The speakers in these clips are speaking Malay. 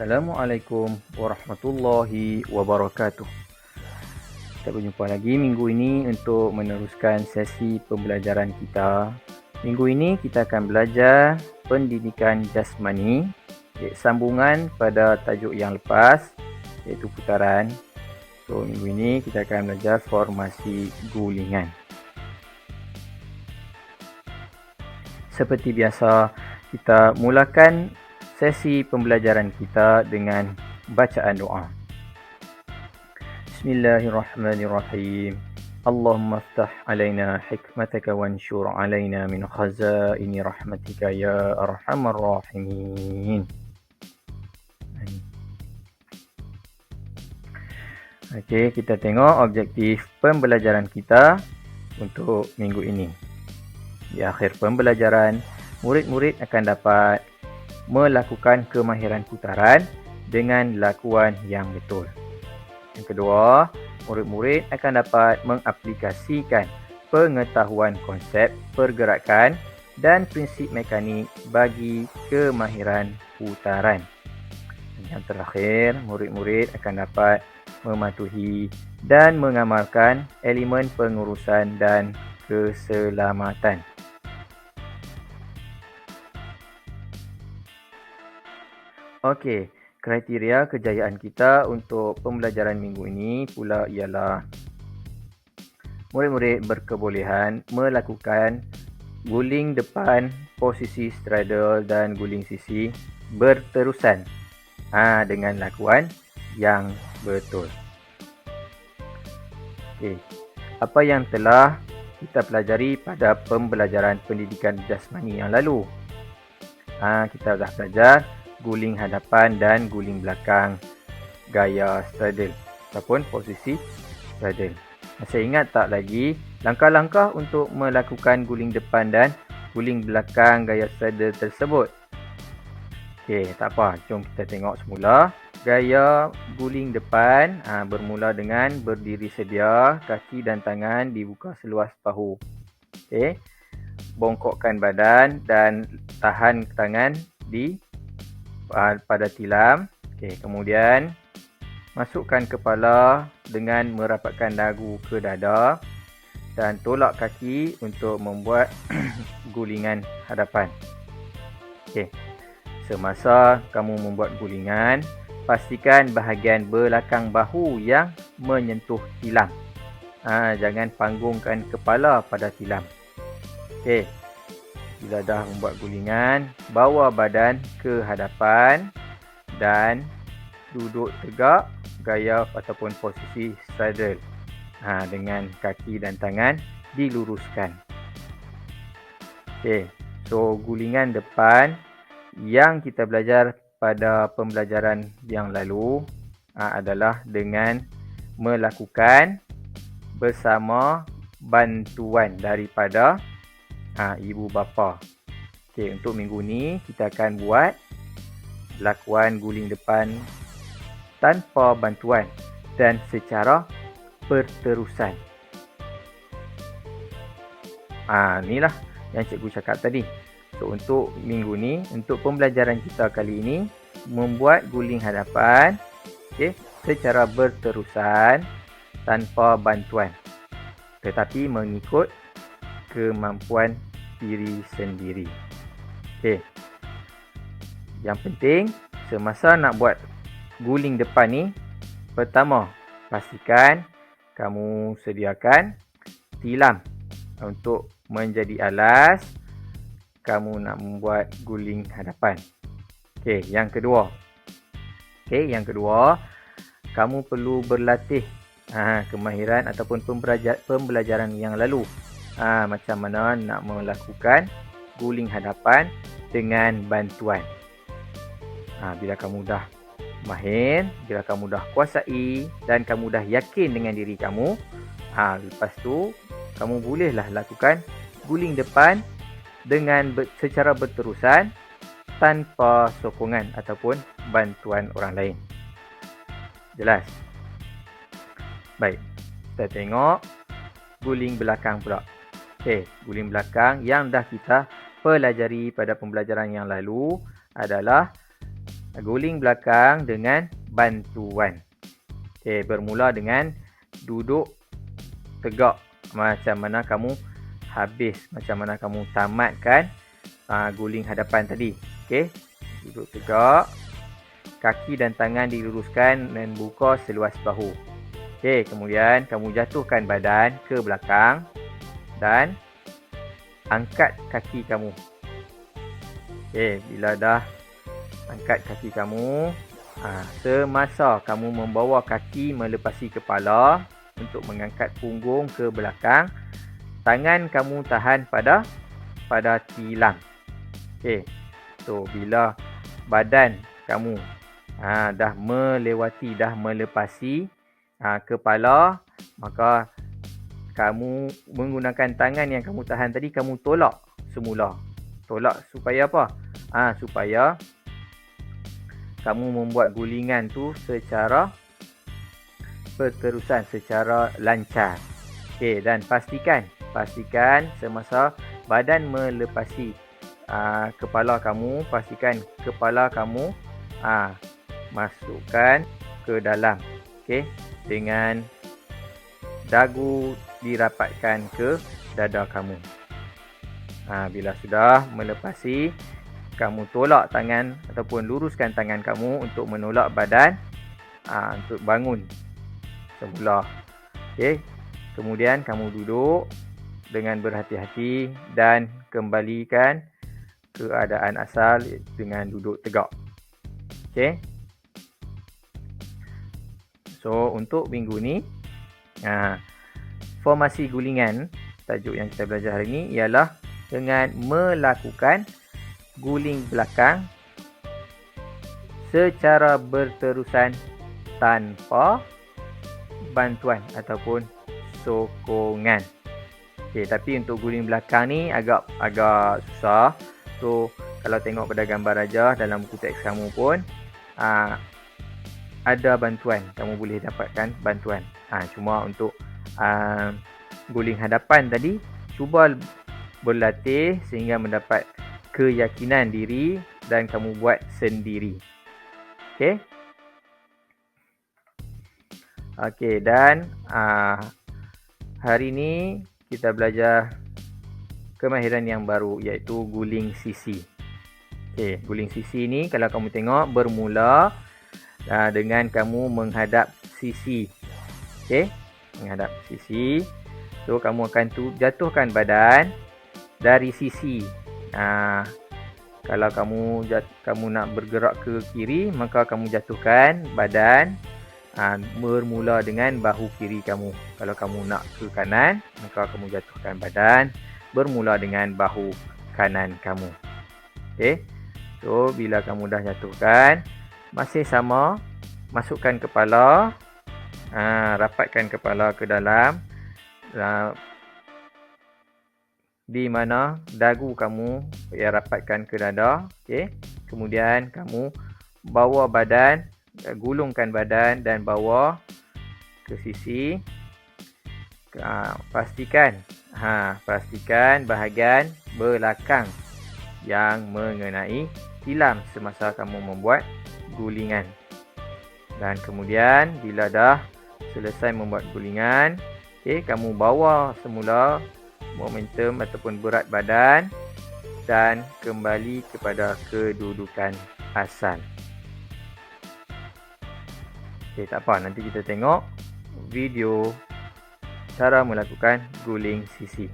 Assalamualaikum warahmatullahi wabarakatuh. Kita berjumpa lagi minggu ini untuk meneruskan sesi pembelajaran kita. Minggu ini kita akan belajar pendidikan jasmani, sambungan pada tajuk yang lepas, iaitu putaran. So, minggu ini kita akan belajar formasi gulingan. Seperti biasa, kita mulakan sesi pembelajaran kita dengan bacaan doa. Bismillahirrahmanirrahim. Allahumma aftah alaina hikmataka wanshur alaina min khazaini rahmatika ya arhamar rahimin. Okey, kita tengok objektif pembelajaran kita untuk minggu ini. Di akhir pembelajaran, murid-murid akan dapat melakukan kemahiran putaran dengan lakuan yang betul. Yang kedua, murid-murid akan dapat mengaplikasikan pengetahuan konsep pergerakan dan prinsip mekanik bagi kemahiran putaran. Yang terakhir, murid-murid akan dapat mematuhi dan mengamalkan elemen pengurusan dan keselamatan. Okey, kriteria kejayaan kita untuk pembelajaran minggu ini pula ialah murid-murid berkebolehan melakukan guling depan, posisi straddle dan guling sisi berterusan dengan lakuan yang betul. Okey, apa yang telah kita pelajari pada pembelajaran pendidikan jasmani yang lalu? Kita dah belajar guling hadapan dan guling belakang gaya straddle ataupun posisi straddle. Masih ingat tak lagi langkah-langkah untuk melakukan guling depan dan guling belakang gaya straddle tersebut? Okey, tak apa. Jom kita tengok semula. Gaya guling depan bermula dengan berdiri sedia, kaki dan tangan dibuka seluas bahu. Okey. Bongkokkan badan dan tahan tangan di pada tilam. Okey, kemudian masukkan kepala dengan merapatkan dagu ke dada dan tolak kaki untuk membuat gulingan hadapan. Okey. Semasa kamu membuat gulingan, pastikan bahagian belakang bahu yang menyentuh tilam. Jangan panggungkan kepala pada tilam. Okey. Bila dah membuat gulingan, bawa badan ke hadapan dan duduk tegak gaya ataupun posisi straddle. Dengan kaki dan tangan diluruskan. Okey, so gulingan depan yang kita belajar pada pembelajaran yang lalu adalah dengan melakukan bersama bantuan daripada ibu bapa. Okey, untuk minggu ni kita akan buat lakuan guling depan tanpa bantuan dan secara berterusan. Inilah yang cikgu cakap tadi. So, untuk minggu ni, untuk pembelajaran kita kali ini, membuat guling hadapan secara berterusan tanpa bantuan, tetapi mengikut kemampuan diri sendiri. Okey. Yang penting semasa nak buat guling depan ni, pertama pastikan kamu sediakan tilam untuk menjadi alas kamu nak membuat guling hadapan. Okey, yang kedua. Kamu perlu berlatih kemahiran ataupun pembelajaran yang lalu. Macam mana nak melakukan guling hadapan dengan bantuan. Bila kamu dah mahir, bila kamu dah kuasai dan kamu dah yakin dengan diri kamu, lepas tu kamu bolehlah lakukan guling depan dengan secara berterusan tanpa sokongan ataupun bantuan orang lain. Jelas? Baik, kita tengok guling belakang pula. Okey, guling belakang yang dah kita pelajari pada pembelajaran yang lalu adalah Guling belakang dengan bantuan. Okey, bermula dengan duduk tegak. Macam mana kamu habis, macam mana kamu tamatkan guling hadapan tadi. Okey, duduk tegak. Kaki dan tangan diluruskan dan buka seluas bahu. Okey, kemudian kamu jatuhkan badan ke belakang dan angkat kaki kamu. Okey, bila dah angkat kaki kamu, semasa kamu membawa kaki melepasi kepala untuk mengangkat punggung ke belakang, tangan kamu tahan pada tilam. Okey. So, bila badan kamu dah melepasi kepala, maka kamu menggunakan tangan yang kamu tahan tadi, kamu tolak semula. Tolak supaya apa? Supaya kamu membuat gulingan tu secara berterusan, secara lancar. Okey, dan pastikan semasa badan melepasi kepala kamu, pastikan kepala kamu masukkan ke dalam. Okey, dengan dagu dirapatkan ke dada kamu. Bila sudah melepasi, kamu tolak tangan ataupun luruskan tangan kamu untuk menolak badan untuk bangun semula. Okey, kemudian kamu duduk dengan berhati-hati dan kembalikan keadaan asal dengan duduk tegak. Okey. So, untuk minggu ni, formasi gulingan, tajuk yang kita belajar hari ini ialah dengan melakukan guling belakang secara berterusan tanpa bantuan ataupun sokongan. Okey, tapi untuk guling belakang ni agak susah. So, kalau tengok pada gambar rajah dalam buku teks kamu pun ada bantuan, kamu boleh dapatkan bantuan. Cuma untuk guling hadapan tadi, cuba berlatih sehingga mendapat keyakinan diri dan kamu buat sendiri. Okey. Okey, dan hari ini kita belajar kemahiran yang baru, iaitu guling sisi. Okey, guling sisi ni kalau kamu tengok bermula dengan kamu menghadap sisi. Okey, menghadap sisi. So, kamu akan jatuhkan badan dari sisi. Kalau kamu nak bergerak ke kiri, maka kamu jatuhkan badan bermula dengan bahu kiri kamu. Kalau kamu nak ke kanan, maka kamu jatuhkan badan bermula dengan bahu kanan kamu. Okey. So, bila kamu dah jatuhkan, masih sama, masukkan kepala, rapatkan kepala ke dalam, di mana dagu kamu rapatkan ke dada. Okey. Kemudian kamu bawa badan, gulungkan badan dan bawa ke sisi. Pastikan bahagian belakang yang mengenai tilam semasa kamu membuat gulingan. Dan kemudian bila dah selesai membuat gulingan, okey, kamu bawa semula momentum ataupun berat badan dan kembali kepada kedudukan asal. Okey, tak apa, nanti kita tengok video cara melakukan guling sisi.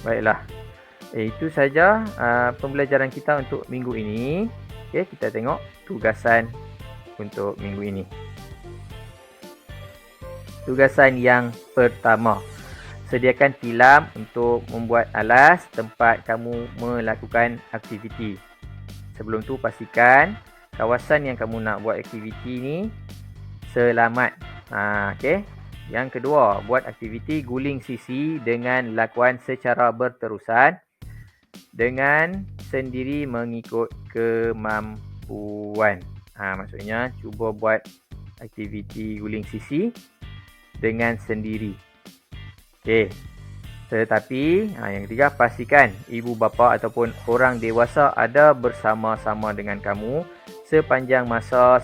Baiklah, itu saja pembelajaran kita untuk minggu ini. Okey, kita tengok tugasan untuk minggu ini. Tugasan yang pertama, sediakan tilam untuk membuat alas tempat kamu melakukan aktiviti. Sebelum tu pastikan kawasan yang kamu nak buat aktiviti ni selamat. Okey. Yang kedua, buat aktiviti guling sisi dengan lakuan secara berterusan dengan sendiri mengikut kemampuan. Maksudnya cuba buat aktiviti guling sisi dengan sendiri. Okey. Tetapi yang ketiga, pastikan ibu bapa ataupun orang dewasa ada bersama-sama dengan kamu sepanjang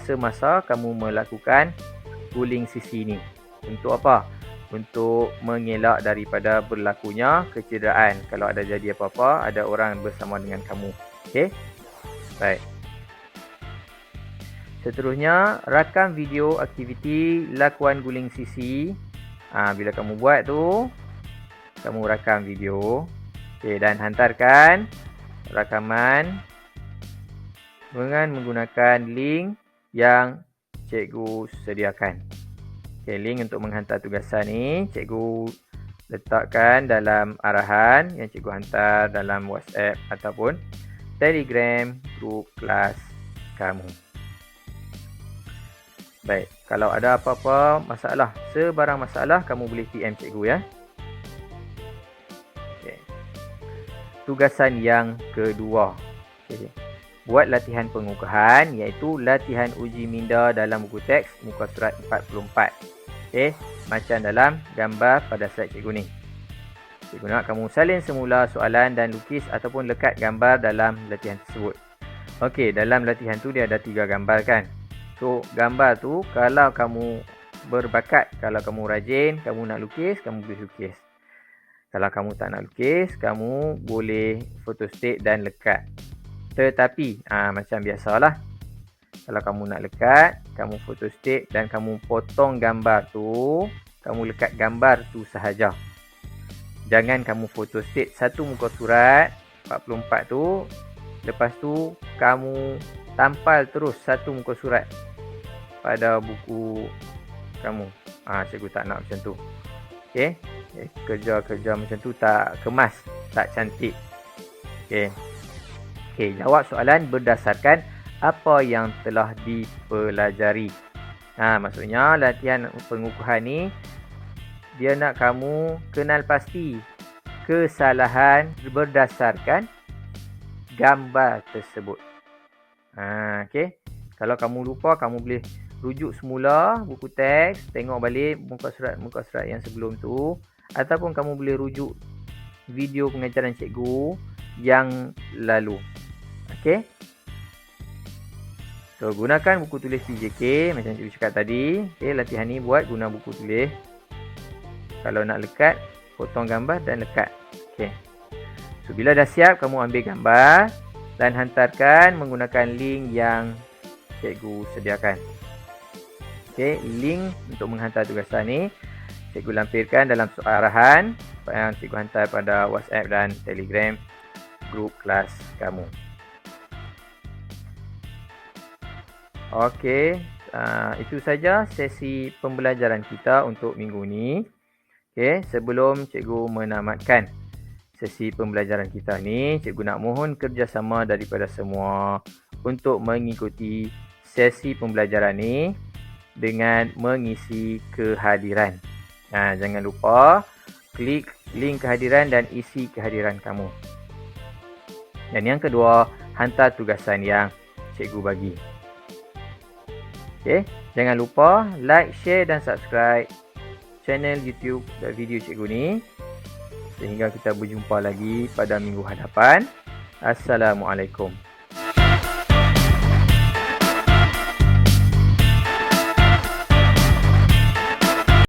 semasa kamu melakukan guling sisi ni. Untuk apa? Untuk mengelak daripada berlakunya kecederaan. Kalau ada jadi apa-apa, ada orang bersama dengan kamu. Okey? Baik. Seterusnya, rakam video aktiviti lakuan guling sisi. Bila kamu buat tu, kamu rakam video. Okey, dan hantarkan rakaman dengan menggunakan link yang cikgu sediakan. Okay, link untuk menghantar tugasan ni cikgu letakkan dalam arahan yang cikgu hantar dalam WhatsApp ataupun Telegram grup kelas kamu. Baik, kalau ada apa-apa masalah, sebarang masalah, kamu boleh PM cikgu ya. Okay. Tugasan yang kedua. Okay. Buat latihan pengukuhan, iaitu latihan uji minda dalam buku teks muka surat 44. Okey, macam dalam gambar pada slide cikgu ni. Cikgu nak kamu salin semula soalan dan lukis ataupun lekat gambar dalam latihan tersebut. Okey, dalam latihan tu dia ada 3 gambar kan. So, gambar tu kalau kamu berbakat, kalau kamu rajin, kamu nak lukis, kamu boleh lukis. Kalau kamu tak nak lukis, kamu boleh photostat dan lekat. Tetapi, macam biasalah, kalau kamu nak lekat, kamu photostat dan kamu potong gambar tu, kamu lekat gambar tu sahaja. Jangan kamu photostat satu muka surat 44 tu, lepas tu kamu tampal terus satu muka surat pada buku kamu. Cikgu tak nak macam tu. Okey, kerja-kerja macam tu tak kemas, tak cantik. Okey, jawab soalan berdasarkan apa yang telah dipelajari. Maksudnya latihan pengukuhan ni dia nak kamu kenal pasti kesalahan berdasarkan gambar tersebut. Okey. Kalau kamu lupa, kamu boleh rujuk semula buku teks, tengok balik muka surat yang sebelum tu, ataupun kamu boleh rujuk video pengajaran cikgu yang lalu. Okey. So, gunakan buku tulis PJK macam cikgu cakap tadi. Okay, latihan ni buat guna buku tulis. Kalau nak lekat, potong gambar dan lekat. Okay. So, bila dah siap, kamu ambil gambar dan hantarkan menggunakan link yang cikgu sediakan. Okay, link untuk menghantar tugasan ni cikgu lampirkan dalam arahan yang cikgu hantar pada WhatsApp dan Telegram grup kelas kamu. Okey, itu saja sesi pembelajaran kita untuk minggu ni. Okey, sebelum cikgu menamatkan sesi pembelajaran kita ni, cikgu nak mohon kerjasama daripada semua untuk mengikuti sesi pembelajaran ni dengan mengisi kehadiran. Jangan lupa klik link kehadiran dan isi kehadiran kamu. Dan yang kedua, hantar tugasan yang cikgu bagi. Okay, jangan lupa like, share dan subscribe channel YouTube dan video cikgu ni. Sehingga kita berjumpa lagi pada minggu hadapan. Assalamualaikum.